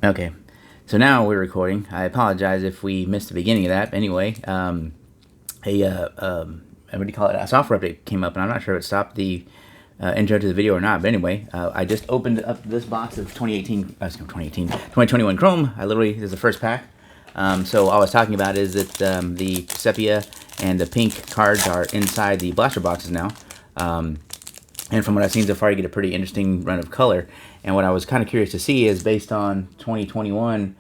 Okay, so now we're recording. I apologize if we missed the beginning of that. Anyway, what do you call it? A software update came up, and I'm not sure if it stopped the intro to the video or not. But anyway, I just opened up this box of 2021 Chrome. This is the first pack. So all I was talking about is that the Sepia and the pink cards are inside the blaster boxes now. And from what I've seen so far, you get a pretty interesting run of color. And what I was kind of curious to see is based on 2021,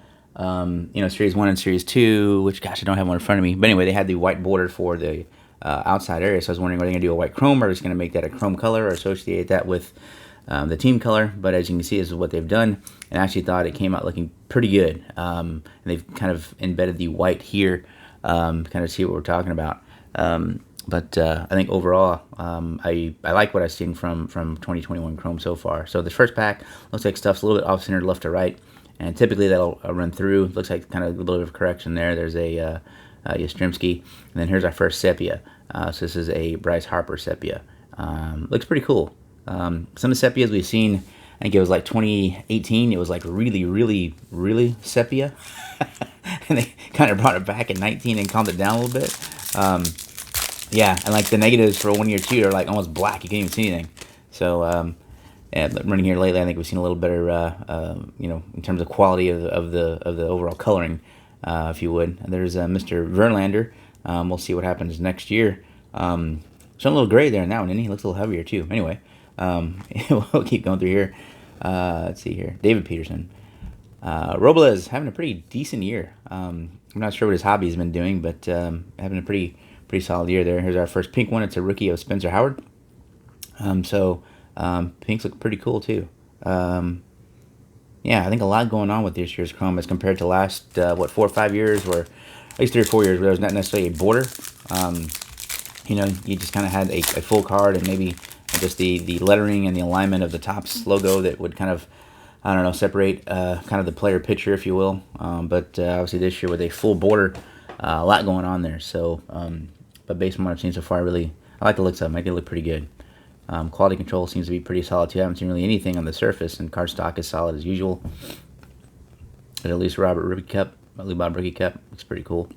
Series 1 and Series 2, which, gosh, I don't have one in front of me. But anyway, they had the white border for the outside area. So I was wondering, are they going to do a white chrome, or is going to make that a chrome color or associate that with the team color? But as you can see, this is what they've done. And I actually thought it came out looking pretty good. And they've kind of embedded the white here, kind of see what we're talking about. But I think overall, I like what I've seen from 2021 Chrome so far. So the first pack looks like stuff's a little bit off-centered left to right. And typically that'll run through. Looks like kind of a little bit of correction there. There's a Yastrzemski. And then here's our first Sepia. So this is a Bryce Harper Sepia. Looks pretty cool. Some of the Sepias we've seen, I think it was like 2018. It was like really, really, really Sepia. And they kind of brought it back in 19 and calmed it down a little bit. Yeah, and like the negatives for 1 year 2 are like almost black. You can't even see anything. So, running here lately, I think we've seen a little better, in terms of quality of the overall coloring, if you would. There's Mr. Verlander. We'll see what happens next year. Showing a little gray there in that one, and he looks a little heavier too. Anyway, we'll keep going through here. Let's see here. David Peterson. Robles having a pretty decent year. I'm not sure what his hobby's been doing, but having a pretty solid year there. Here's our first pink one. It's a rookie of Spencer Howard. Pinks look pretty cool too. Yeah, I think a lot going on with this year's Chrome as compared to last 4 or 5 years, or at least 3 or 4 years, where there was not necessarily a border. You just kind of had a full card, and maybe just the lettering and the alignment of the Topps logo that would kind of, I don't know, separate kind of the player picture, if you will. But obviously this year with a full border, a lot going on there. So, but based on what I've seen so far, I like the looks of them. I think they look pretty good. Quality control seems to be pretty solid too. I haven't seen really anything on the surface, and card stock is solid as usual. Got a loose Lou Bob rookie cup. Looks pretty cool.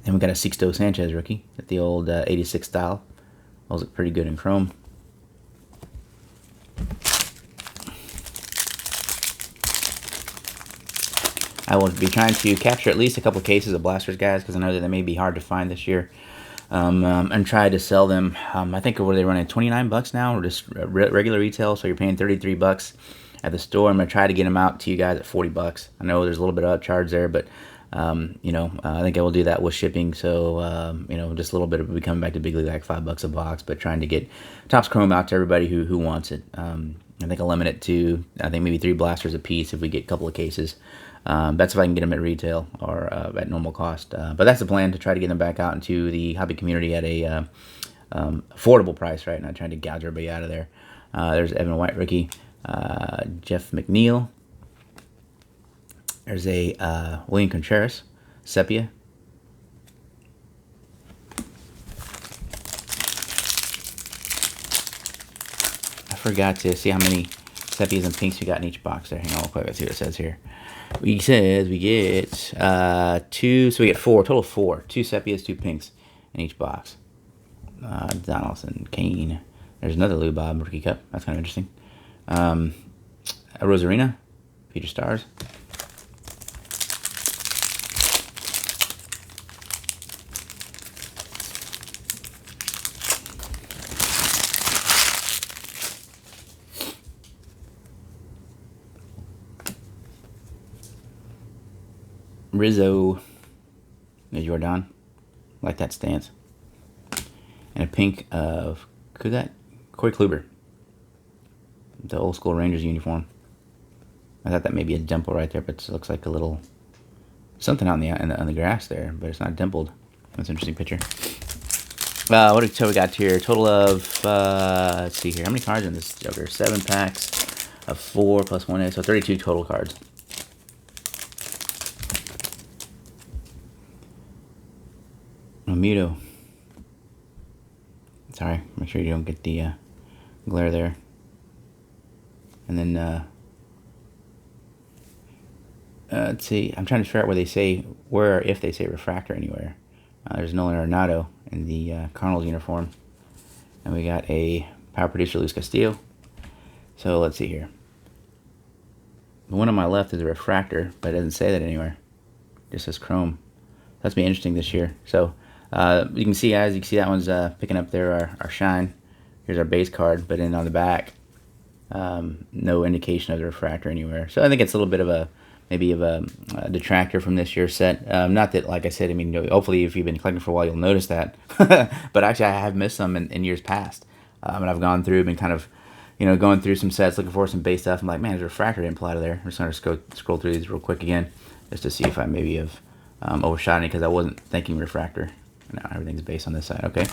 Then we got a Sixto Sanchez rookie at the old 86 style. Those look pretty good in chrome. I will be trying to capture at least a couple cases of blasters, guys, because I know that they may be hard to find this year. And try to sell them. I think where they running $29 now, or just regular retail. So you're paying $33 at the store. I'm gonna try to get them out to you guys at $40. I know there's a little bit of upcharge there, but I think I will do that with shipping. So just a little bit of we coming back to Big League, like $5 a box, but trying to get Topps Chrome out to everybody who wants it. I think I'll limit it to maybe 3 blasters a piece if we get a couple of cases. That's if I can get them at retail or at normal cost. But that's the plan, to try to get them back out into the hobby community at a affordable price, right? Not trying to gouge everybody out of there. There's Evan White rookie, Jeff McNeil. There's a William Contreras Sepia. I forgot to see how many Sepias and pinks we got in each box there. Hang on real quick. Let's see what it says here. We get 2, so we get 4, total 4. 2 Sepias, 2 pinks in each box. Donaldson, Kane. There's another Lou Bob rookie cup. That's kind of interesting. A Rosarina, Future Stars. Rizzo, Jordan, like that stance, and a pink of Corey Kluber, the old school Rangers uniform. I thought that may be a dimple right there, but it looks like a little something out on the grass there, but it's not dimpled. That's an interesting picture. What do we got here? Total of let's see here. How many cards in this Joker? 7 packs of 4 plus 1A, so 32 total cards. Muto. Sorry, make sure you don't get the glare there. And then let's see. I'm trying to figure out where they say, where or if they say refractor anywhere. There's Nolan Arenado in the Cardinals uniform. And we got a power producer, Luis Castillo. So let's see here. The one on my left is a refractor, but it doesn't say that anywhere. It just says chrome. That's been interesting this year. So you can see, guys, you can see that one's picking up there our shine. Here's our base card, but then on the back, no indication of the refractor anywhere. So I think it's a little bit of a, maybe of a detractor from this year's set. Not that, like I said, I mean, hopefully if you've been collecting for a while, you'll notice that. But actually, I have missed some in years past. And I've gone through, been kind of, going through some sets, looking for some base stuff. I'm like, man, there's a refractor didn't pull out of there. I'm just going to scroll through these real quick again, just to see if I maybe have overshot any, because I wasn't thinking refractor. No, everything's base on this side. Okay.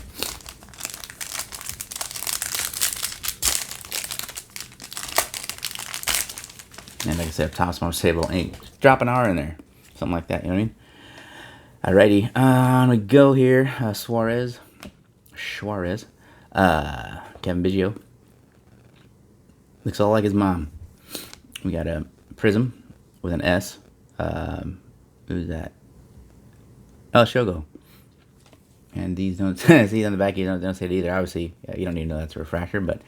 And like I said, up top, small sable ink. Drop an R in there. Something like that, you know what I mean? Alrighty. On we go here. Suarez. Kevin Biggio. Looks all like his mom. We got a Prism with an S. Who's that? Oh, Shogo. And these don't see on the back. You don't say it either. Obviously, you don't even know that's a refractor, but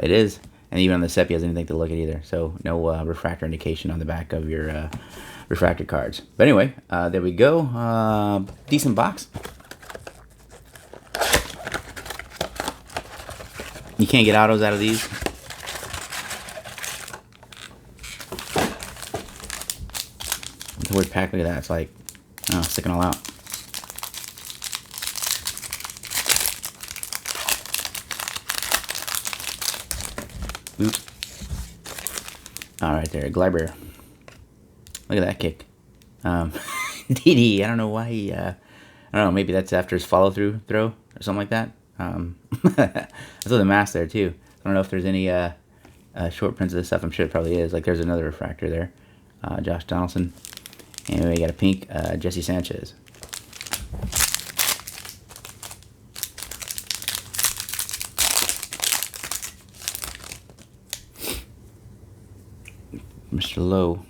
it is. And even on the Sepia, has anything to look at either. So no refractor indication on the back of your refractor cards. But anyway, there we go. Decent box. You can't get autos out of these. It's a weird pack. Look at that. It's like, sticking all out. Oops. Alright there, Gleiber. Look at that kick. DD, I don't know why he, I don't know, maybe that's after his follow-through throw or something like that. That's with the mask there too. I don't know if there's any short prints of this stuff. I'm sure it probably is. Like there's another refractor there. Josh Donaldson. And we got a pink Jesse Sanchez. Mr. Lowe.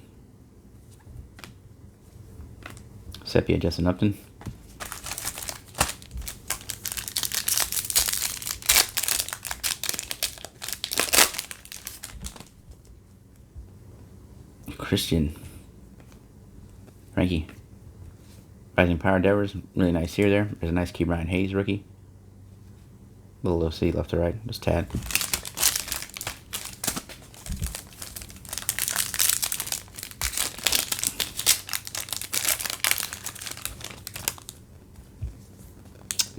Sepia, Justin Upton. Christian. Frankie. Rising Power Devers. Really nice here there. There's a nice Key Brian Hayes rookie. Little OC left to right. Just tad.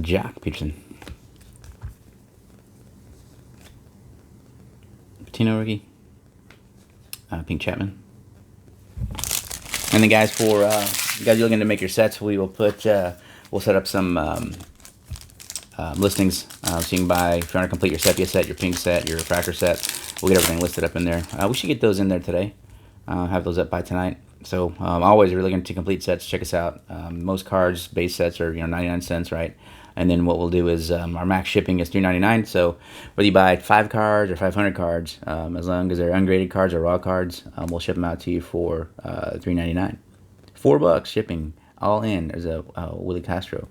Jack Peterson. Patino rookie. Pink Chapman. And then guys, for you guys looking to make your sets, we will put we'll set up some listings so you can buy, if you want to complete your Sepia set, your pink set, your refractor set. We'll get everything listed up in there. We should get those in there today. Have those up by tonight. So always, if you're looking to complete sets, check us out. Most cards, base sets are 99 cents, right? And then what we'll do is our max shipping is $3.99. So whether you buy 5 cards or 500 cards, as long as they're ungraded cards or raw cards, we'll ship them out to you for $3.99. $4 shipping, all in. There's a Willie Castro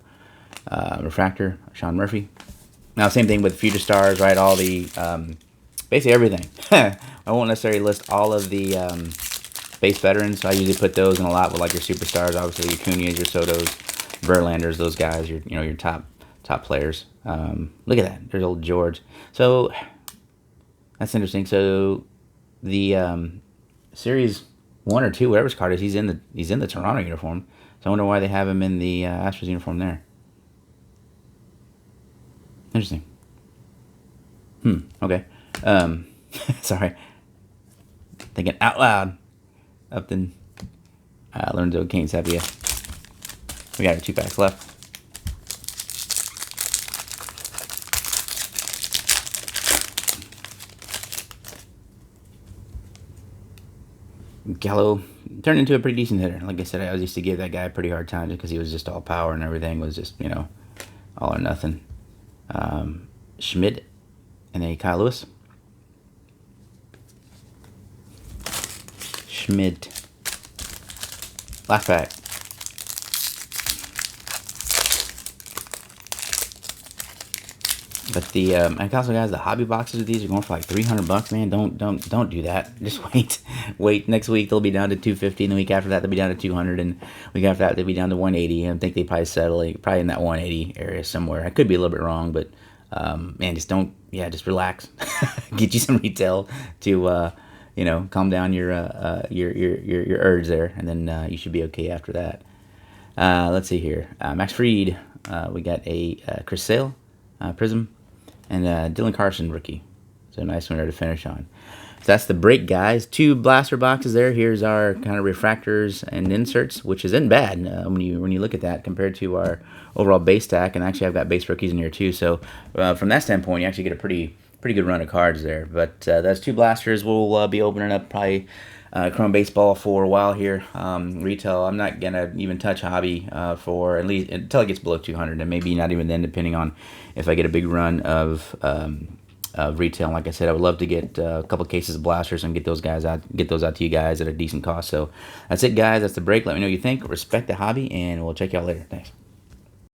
refractor, Sean Murphy. Now same thing with Future Stars, right? All the basically everything. I won't necessarily list all of the base veterans. So I usually put those in a lot with like your superstars, obviously your Cunhas, your Sotos, Verlanders, those guys, your your top players. Look at that. There's old George. So that's interesting. So the series 1 or 2, whatever his card is, he's in the Toronto uniform. So I wonder why they have him in the Astros uniform there. Interesting. Okay. Sorry. Thinking out loud. Upton. Lorenzo Kane Sepia. We got our 2 packs left. Gallo turned into a pretty decent hitter. Like I said, I always used to give that guy a pretty hard time just because he was just all power and everything was just, all or nothing. Schmidt and then Kyle Lewis. Schmidt. Last pack. But the also, guys, the hobby boxes of these are going for like $300, man. Don't do that. Just wait. Next week they'll be down to $250, and the week after that they'll be down to $200, and the week after that they'll be down to $180. And I think they probably settle probably in that $180 area somewhere. I could be a little bit wrong, but man, just don't. Yeah, just relax. Get you some retail to calm down your urge there, and then you should be okay after that. Let's see here. Max Fried. We got a Chris Sale Prism, and Dylan Carson rookie. So a nice one there to finish on. So that's the break, guys. 2 blaster boxes there. Here's our kind of refractors and inserts, which isn't bad when you look at that compared to our overall base stack. And actually, I've got base rookies in here too. So from that standpoint, you actually get a pretty good run of cards there. But those 2 blasters we'll be opening up probably Chrome Baseball for a while here. Retail, I'm not gonna even touch hobby for at least until it gets below 200, and maybe not even then, depending on if I get a big run of retail. Like I said, I would love to get a couple cases of blasters and get those out to you guys at a decent cost. So that's it, guys. That's the break. Let me know what you think. Respect the hobby, and we'll check you out later. Thanks.